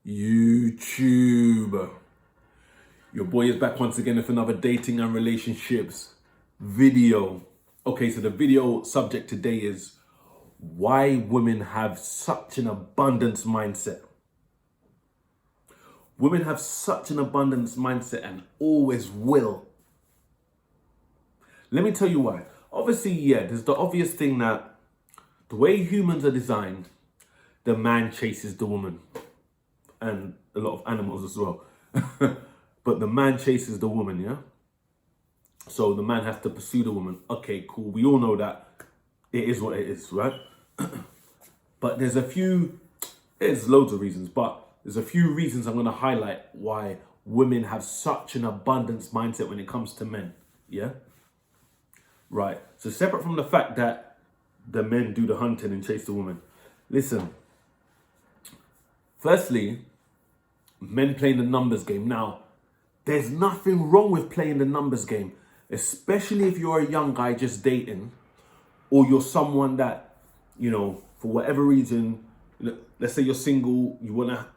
YouTube. Your boy is back once again with another dating and relationships video. Okay, so the video subject today is why women have such an abundance mindset. Women have such an abundance mindset and always will. Let me tell you why. Obviously, yeah, there's the obvious thing that the way humans are designed, the man chases the woman. And a lot of animals as well. But the man chases the woman, yeah? So the man has to pursue the woman. Okay, cool. We all know that it is what it is, right? But there's loads of reasons, but there's a few reasons I'm going to highlight why women have such an abundance mindset when it comes to men, yeah? Right. So separate from the fact that the men do the hunting and chase the woman. Listen, firstly, men playing the numbers game. Now, there's nothing wrong with playing the numbers game, especially if you're a young guy just dating, or you're someone that, you know, for whatever reason, let's say you're single, you wanna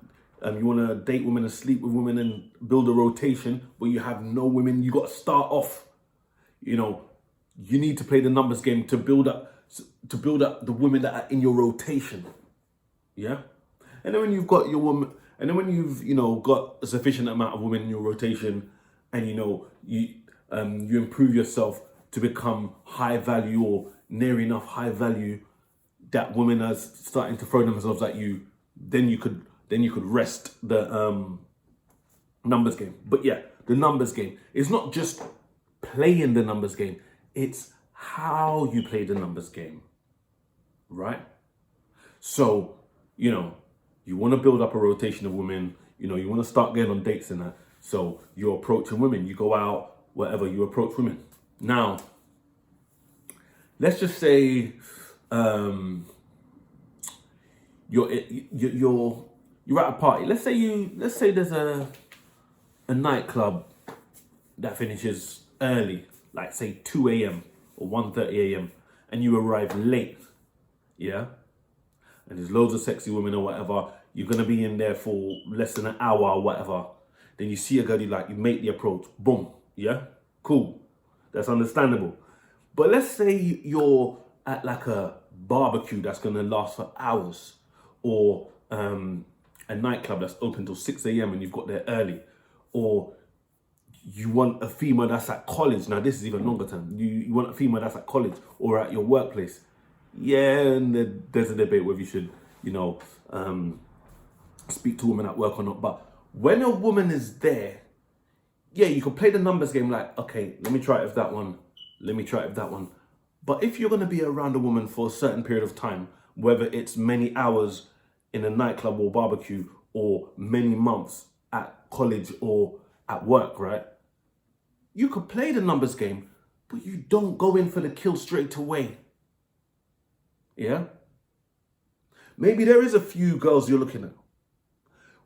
date women and sleep with women and build a rotation, but you have no women. You got to start off. You know, you need to play the numbers game to build up the women that are in your rotation. Yeah, and then when you've got your woman. And then when you've, got a sufficient amount of women in your rotation and, you improve yourself to become high value or near enough high value that women are starting to throw themselves at you, then you could rest the numbers game. But yeah, the numbers game. It's not just playing the numbers game. It's how you play the numbers game, right? So, you want to build up a rotation of women, you want to start getting on dates and that. So you're approaching women, you go out, whatever, you approach women. Now, let's just say you're at a party. Let's say there's a nightclub that finishes early, like say 2 a.m. or 1:30 a.m. and you arrive late, yeah? And there's loads of sexy women or whatever, you're going to be in there for less than an hour or whatever. Then you see a girl you make the approach, boom, yeah? Cool. That's understandable. But let's say you're at like a barbecue that's going to last for hours, or a nightclub that's open till 6 a.m. and you've got there early, or you want a female that's at college. Now, this is even longer term. You want a female that's at college or at your workplace. Yeah, and there's a debate whether you should, speak to women at work or not. But when a woman is there, yeah, you can play the numbers game like, okay, let me try it with that one. Let me try it with that one. But if you're going to be around a woman for a certain period of time, whether it's many hours in a nightclub or barbecue or many months at college or at work, right? You could play the numbers game, but you don't go in for the kill straight away. Yeah? Maybe there is a few girls you're looking at.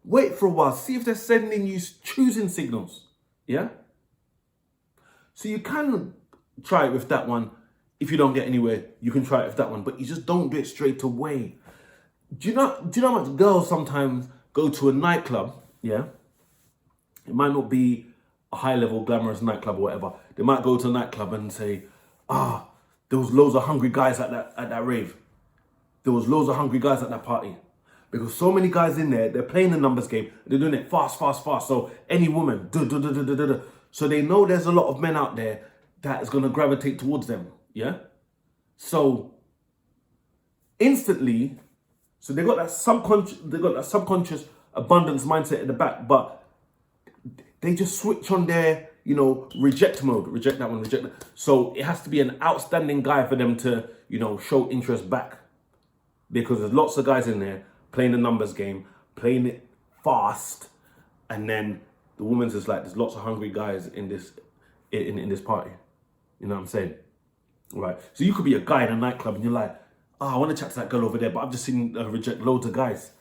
Wait for a while. See if they're sending you choosing signals. Yeah? So you can try it with that one. If you don't get anywhere, you can try it with that one. But you just don't do it straight away. Do you know how much girls sometimes go to a nightclub? Yeah? It might not be a high-level, glamorous nightclub or whatever. They might go to a nightclub and say, there was loads of hungry guys at that rave. There was loads of hungry guys at that party. Because so many guys in there, they're playing the numbers game. They're doing it fast. So any woman, so they know there's a lot of men out there that is going to gravitate towards them. Yeah? So instantly, so they got that subconscious abundance mindset in the back, but they just switch on their, reject mode. Reject that one, reject that. So it has to be an outstanding guy for them to, show interest back. Because there's lots of guys in there playing the numbers game, playing it fast, and then the woman's just like, there's lots of hungry guys in this party. You know what I'm saying? Right. So you could be a guy in a nightclub and you're like, I want to chat to that girl over there, but I've just seen her reject loads of guys.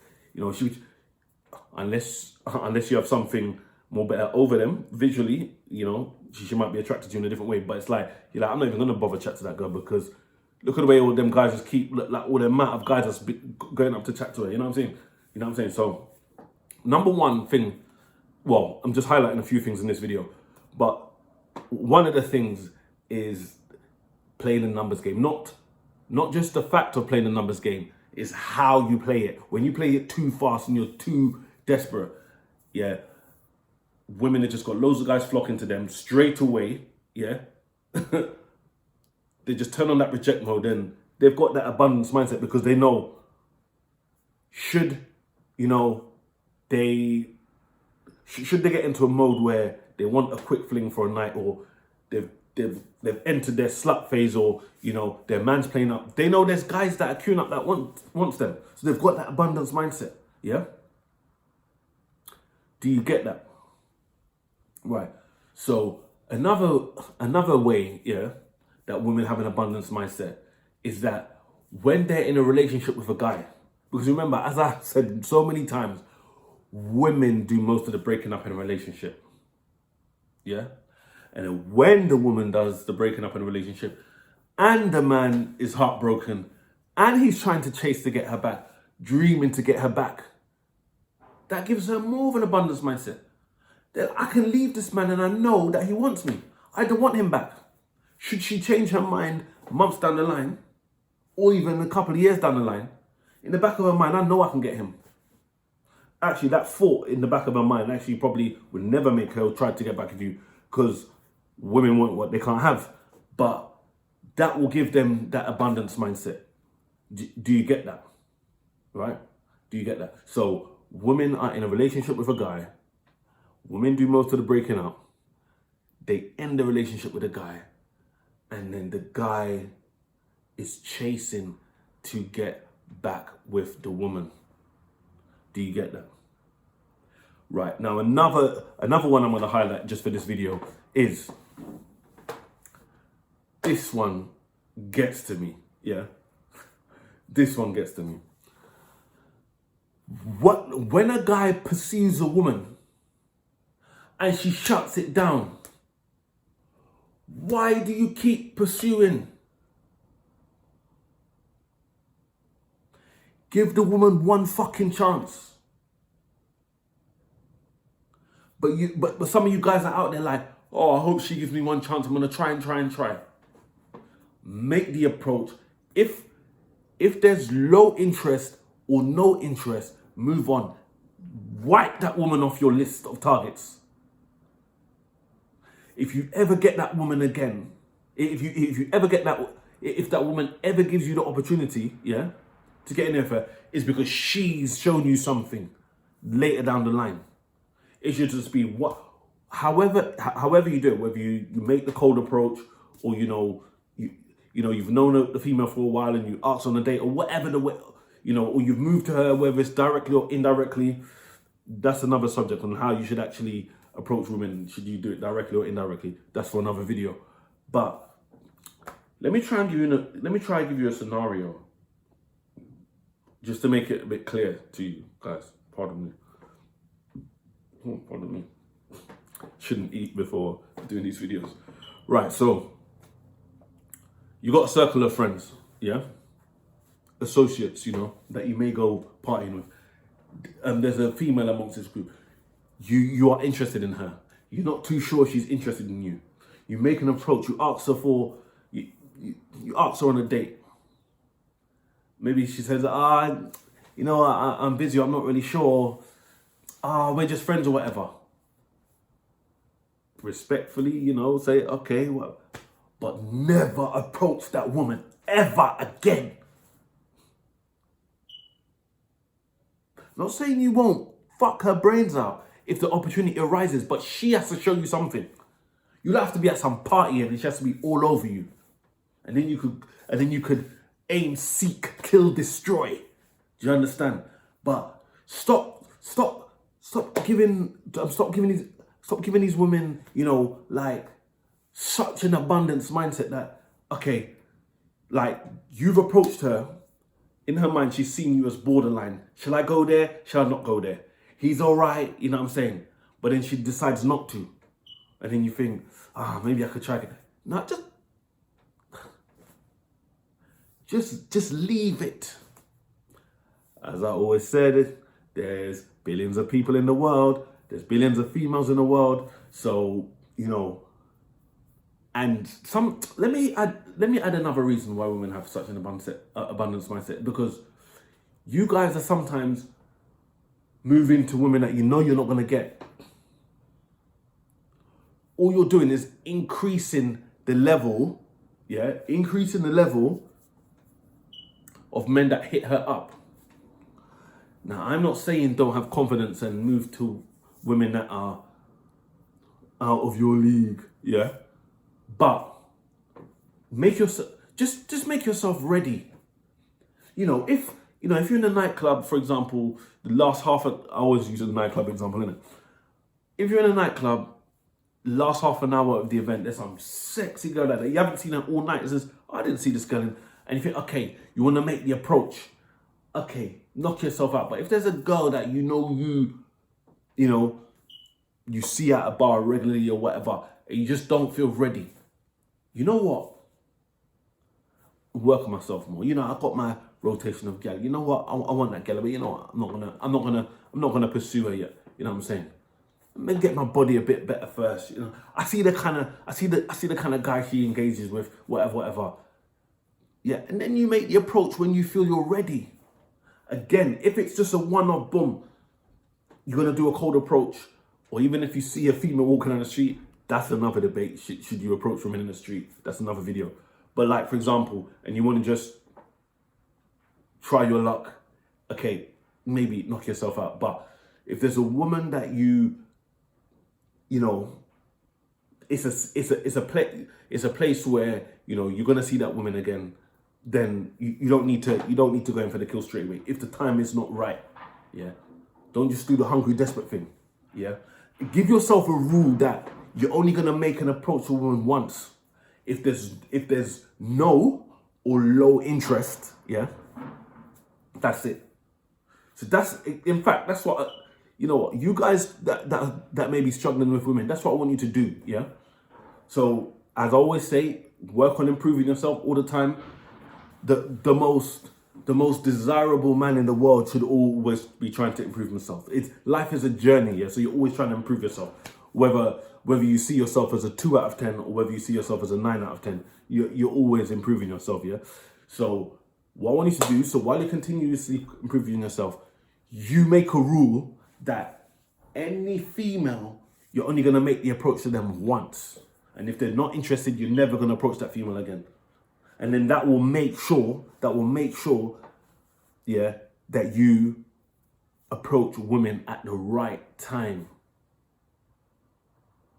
Unless you have something more better over them visually, she might be attracted to you in a different way. But it's like, you're like, I'm not even going to bother chat to that girl because look at the way all them guys just keep, like all the amount of guys that's going up to chat to her. You know what I'm saying? So number one thing, well, I'm just highlighting a few things in this video, but one of the things is playing the numbers game. Not just the fact of playing the numbers game, is how you play it. When you play it too fast and you're too desperate, yeah, women have just got loads of guys flocking to them straight away, yeah. They just turn on that reject mode and they've got that abundance mindset because they know, should they get into a mode where they want a quick fling for a night, or they've entered their slut phase, or their man's playing up, they know there's guys that are queuing up that wants them. So they've got that abundance mindset. Yeah. Do you get that? Right. So another way, yeah, that women have an abundance mindset is that when they're in a relationship with a guy, because remember, as I said so many times, women do most of the breaking up in a relationship. Yeah. And then when the woman does the breaking up in a relationship and the man is heartbroken and he's trying to chase to get her back, dreaming to get her back, that gives her more of an abundance mindset. That I can leave this man and I know that he wants me. I don't want him back. Should she change her mind months down the line, or even a couple of years down the line, in the back of her mind, I know I can get him. Actually, that thought in the back of her mind actually probably would never make her try to get back at you, because women want what they can't have. But that will give them that abundance mindset. Do you get that? Right? Do you get that? So women are in a relationship with a guy. Women do most of the breaking up. They end the relationship with a guy. And then the guy is chasing to get back with the woman. Do you get that? Right. Now, another one I'm going to highlight just for this video is, this one gets to me. Yeah. This one gets to me. When a guy pursues a woman and she shuts it down, why do you keep pursuing? Give the woman one fucking chance. But some of you guys are out there like, oh, I hope she gives me one chance. I'm gonna try. Make the approach. If there's low interest or no interest, move on. Wipe that woman off your list of targets. If you ever get that woman again, if that woman ever gives you the opportunity, yeah, to get in there for her, it's because she's shown you something later down the line. It should just be however you do it, whether you make the cold approach, or you've known the female for a while and you ask on a date, or whatever the way, or you've moved to her, whether it's directly or indirectly. That's another subject on how you should actually approach women. Should you do it directly or indirectly? That's for another video. But let me try and give you a scenario, just to make it a bit clear to you guys. Pardon me. Shouldn't eat before doing these videos. Right, so you got a circle of friends, yeah? Associates, that you may go partying with. And there's a female amongst this group. You are interested in her. You're not too sure she's interested in you. You make an approach. You ask her you ask her on a date. Maybe she says, I'm busy. I'm not really sure. We're just friends or whatever. Respectfully, say, okay, well, but never approach that woman ever again. Not saying you won't fuck her brains out if the opportunity arises, but she has to show you something. You'll have to be at some party and she has to be all over you. And then you could aim, seek, kill, destroy. Do you understand? But stop giving these women, like such an abundance mindset that, okay, like you've approached her. In her mind, she's seeing you as borderline. Shall I go there? Shall I not go there? He's all right, you know what I'm saying? But then she decides not to. And then you think, maybe I could try it. No, just leave it. As I always said, there's billions of people in the world. There's billions of females in the world. So, you know, and let me add another reason why women have such an abundance mindset, because you guys are sometimes moving to women that you know you're not going to get. All you're doing is increasing the level of men that hit her up. Now, I'm not saying don't have confidence and move to women that are out of your league, yeah? But make yourself, just make yourself ready. You know, if you're in a nightclub, for example, the last I always use a nightclub example, innit? If you're in a nightclub, last half an hour of the event, there's some sexy girl like that. You haven't seen her all night. It says, I didn't see this girl. And you think, okay, you want to make the approach. Okay, knock yourself out. But if there's a girl that you see at a bar regularly or whatever, and you just don't feel ready, you know what? Work on myself more. You know, I've got my rotation of gal. You know what? I want that gal, but you know what? I'm not gonna pursue her yet. You know what I'm saying? Let me get my body a bit better first. You know, I see the kind of guy she engages with, whatever. Yeah, and then you make the approach when you feel you're ready. Again, if it's just a one-off, boom, you're gonna do a cold approach, or even if you see a female walking on the street, that's another debate. Should you approach women in the street? That's another video. But like, for example, and you want to just try your luck, okay, maybe knock yourself out. But if there's a woman that you know, it's a place where, you know, you're gonna see that woman again, then you don't need to go in for the kill straight away. If the time is not right, yeah, don't just do the hungry desperate thing, yeah. Give yourself a rule that you're only gonna make an approach to a woman once. If there's no or low interest, yeah, that's it. So that's what. You know what, you guys that may be struggling with women, that's what I want you to do, yeah? So, as I always say, work on improving yourself all the time. The most desirable man in the world should always be trying to improve himself. Life is a journey, yeah? So you're always trying to improve yourself. Whether you see yourself as a 2 out of 10 or whether you see yourself as a 9 out of 10, you're always improving yourself, yeah? So, what I want you to do, so while you're continuously improving yourself, you make a rule that any female, you're only going to make the approach to them once. And if they're not interested, you're never going to approach that female again. And then that will make sure, yeah, that you approach women at the right time.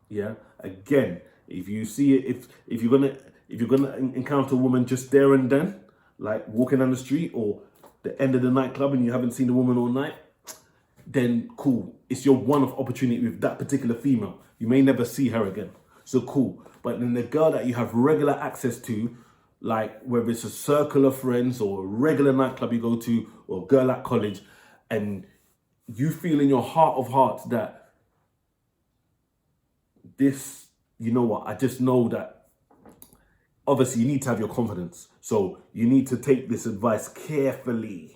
Yeah. Again, if you see it, if you're gonna encounter a woman just there and then, like walking down the street or the end of the nightclub and you haven't seen the woman all night, then cool. It's your one-off opportunity with that particular female. You may never see her again. So cool. But then the girl that you have regular access to, like whether it's a circle of friends or a regular nightclub you go to or a girl at college, and you feel in your heart of hearts that this, you know what, I just know that obviously you need to have your confidence. So you need to take this advice carefully.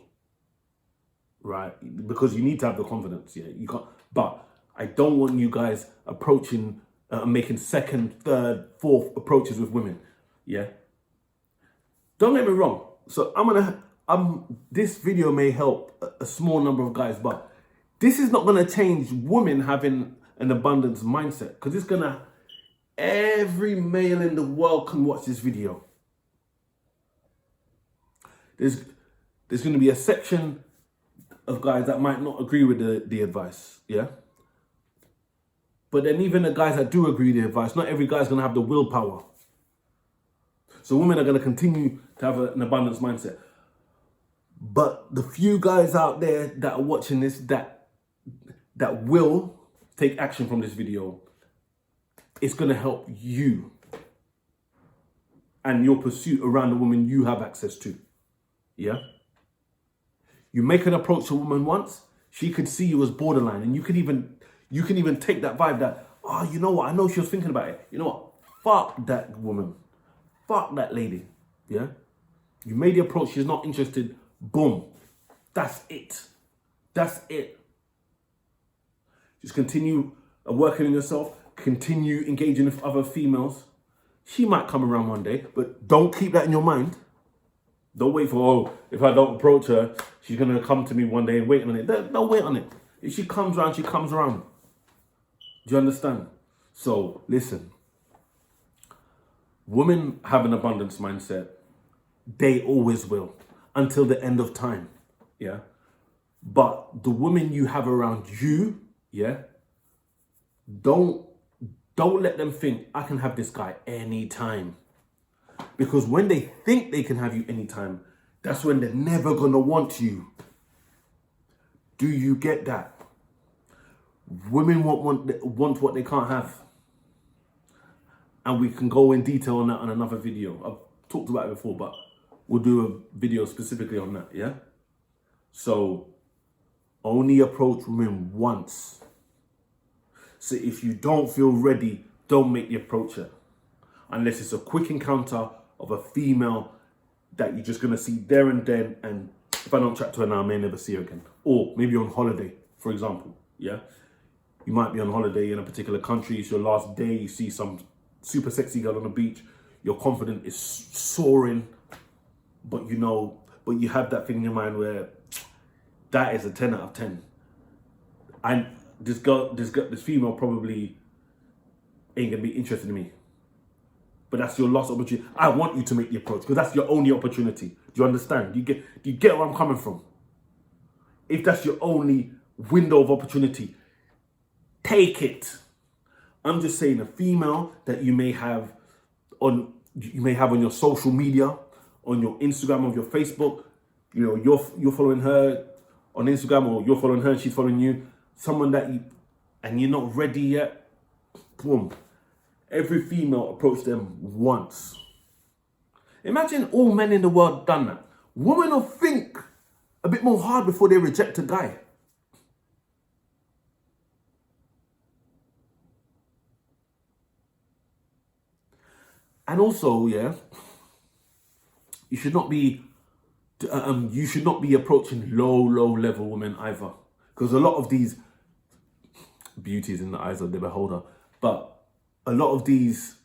Right, because you need to have the confidence. Yeah, you can't. But I don't want you guys approaching, making second, third, fourth approaches with women. Yeah. Don't get me wrong. So this video may help a small number of guys, but this is not gonna change women having an abundance mindset, because it's gonna. Every male in the world can watch this video. There's gonna be a section of guys that might not agree with the advice, yeah? But then even the guys that do agree with the advice, not every guy's gonna have the willpower. So women are gonna continue to have an abundance mindset. But the few guys out there that are watching this that will take action from this video, it's gonna help you and your pursuit around the woman you have access to, yeah? You make an approach to a woman once, she could see you as borderline, and you can even take that vibe that, oh, you know what, I know she was thinking about it. You know what? Fuck that woman. Fuck that lady. Yeah? You made the approach, she's not interested, boom. That's it. That's it. just continue working on yourself, continue engaging with other females. She might come around one day, but don't keep that in your mind. Don't wait for, oh, if I don't approach her, she's going to come to me one day and wait on it. Don't wait on it. If she comes around, she comes around. Do you understand? So, listen. Women have an abundance mindset. They always will. Until the end of time. Yeah? But the women you have around you, yeah, don't let them think, I can have this guy anytime. Because when they think they can have you anytime, that's when they're never going to want you. Do you get that? Women want what they can't have. And we can go in detail on that on another video. I've talked about it before, but we'll do a video specifically on that, yeah? So, only approach women once. So if you don't feel ready, don't make the approacher. Unless it's a quick encounter of a female that you're just going to see there and then, and if I don't chat to her now, I may never see her again. Or maybe on holiday, for example, yeah? You might be on holiday in a particular country, it's your last day, you see some super sexy girl on the beach, your confidence is soaring, but you have that thing in your mind where that is a 10 out of 10. And this female probably ain't gonna be interested in me. But that's your last opportunity. I want you to make the approach because that's your only opportunity. Do you understand? Do you get where I'm coming from? If that's your only window of opportunity, take it. I'm just saying, a female that you may have on your social media, on your Instagram, on your Facebook, you're following her on Instagram, or you're following her and she's following you. Someone and you're not ready yet. Boom. Every female approach them once. Imagine all men in the world done that. Women will think a bit more hard before they reject a guy. And also, yeah, you should not be approaching low level women either, because a lot of these beauties in the eyes of the beholder, but a lot of these,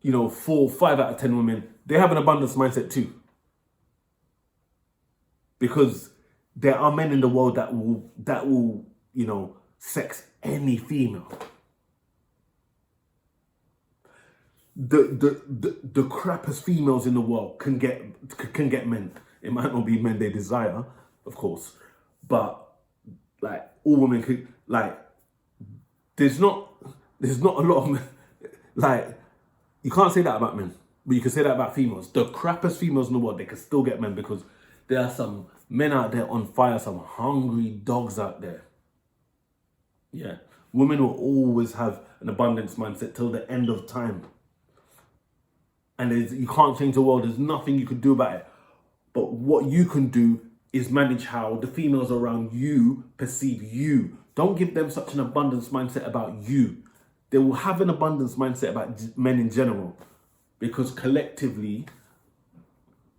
5 out of 10 women, they have an abundance mindset too, because there are men in the world that will sex any female. The crappiest females in the world can get men. It might not be men they desire, of course, but like all women could, like, there's not a lot of men, like, you can't say that about men, but you can say that about females. The crappiest females in the world, they can still get men, because there are some men out there on fire, some hungry dogs out there. Yeah, women will always have an abundance mindset till the end of time. And you can't change the world. There's nothing you can do about it. But what you can do is manage how the females around you perceive you. Don't give them such an abundance mindset about you. They will have an abundance mindset about men in general, because collectively,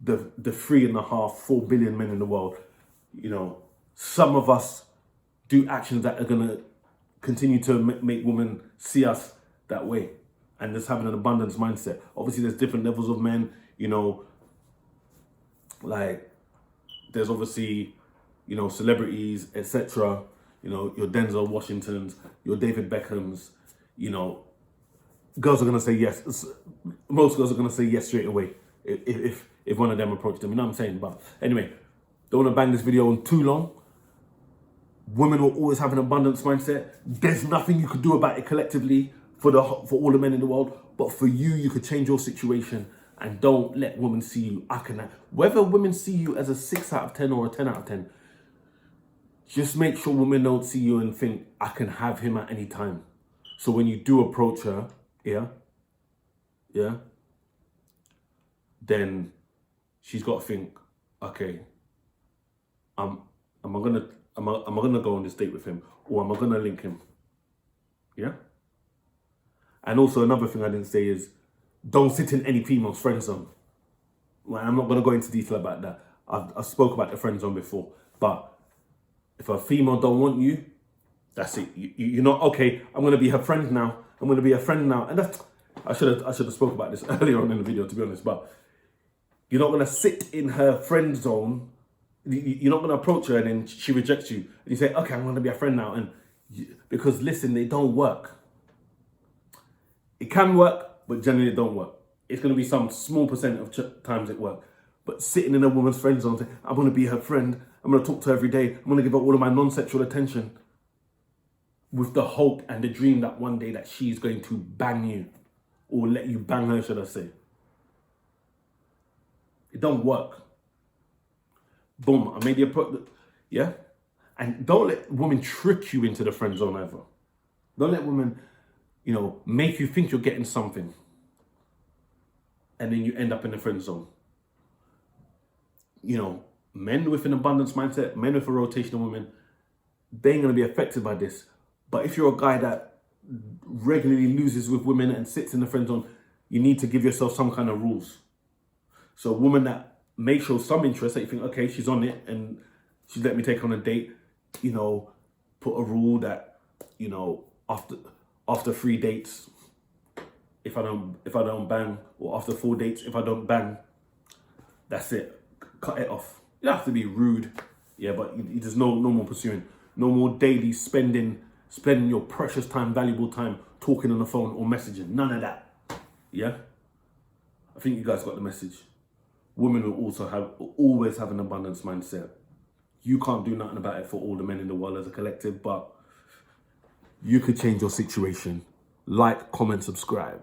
the 4 billion men in the world, some of us do actions that are going to continue to make women see us that way. And just having an abundance mindset. Obviously, there's different levels of men, like there's obviously, celebrities, etc. Your Denzel Washingtons, your David Beckhams, girls are going to say yes. Most girls are going to say yes straight away if one of them approached them. You know what I'm saying? But anyway, don't want to bang this video on too long. Women will always have an abundance mindset. There's nothing you could do about it collectively for all the men in the world, but for you, you could change your situation, and don't let women see you. Whether women see you as a 6 out of 10 or a 10 out of 10, just make sure women don't see you and think, I can have him at any time. So when you do approach her, then she's got to think, okay, am I gonna go on this date with him, or am I gonna link him? Yeah. And also another thing I didn't say is, don't sit in any female's friend zone. Well, I'm not going to go into detail about that. I spoke about the friend zone before. But if a female don't want you, That's it. You're not, okay, I'm going to be her friend now. I'm going to be a friend now. And that's, I should have spoke about this earlier on in the video, to be honest, but you're not going to sit in her friend zone. You're not going to approach her and then she rejects you. And you say, okay, I'm going to be a friend now. And because listen, they don't work. It can work, but generally it don't work. It's going to be some small percent of times it works. But sitting in a woman's friend zone, saying, I'm going to be her friend. I'm going to talk to her every day. I'm going to give her all of my non-sexual attention, with the hope and the dream that one day that she's going to bang you, or let you bang her, should I say. It don't work. Boom, I made the approach. Yeah? And don't let women trick you into the friend zone either. Don't let women, make you think you're getting something, and then you end up in the friend zone. Men with an abundance mindset, men with a rotational woman, they ain't going to be affected by this. But if you're a guy that regularly loses with women and sits in the friend zone, you need to give yourself some kind of rules. So a woman that may show some interest, that you think, okay, she's on it and she's let me take her on a date, put a rule that, after 3 dates, if I don't bang, or after 4 dates, if I don't bang, that's it. Cut it off. You don't have to be rude, yeah, but there's no more pursuing, no more daily spending your precious time, valuable time talking on the phone or messaging. None of that. Yeah? I think you guys got the message. Women will always have an abundance mindset. You can't do nothing about it for all the men in the world as a collective, but you could change your situation. Like, comment, subscribe.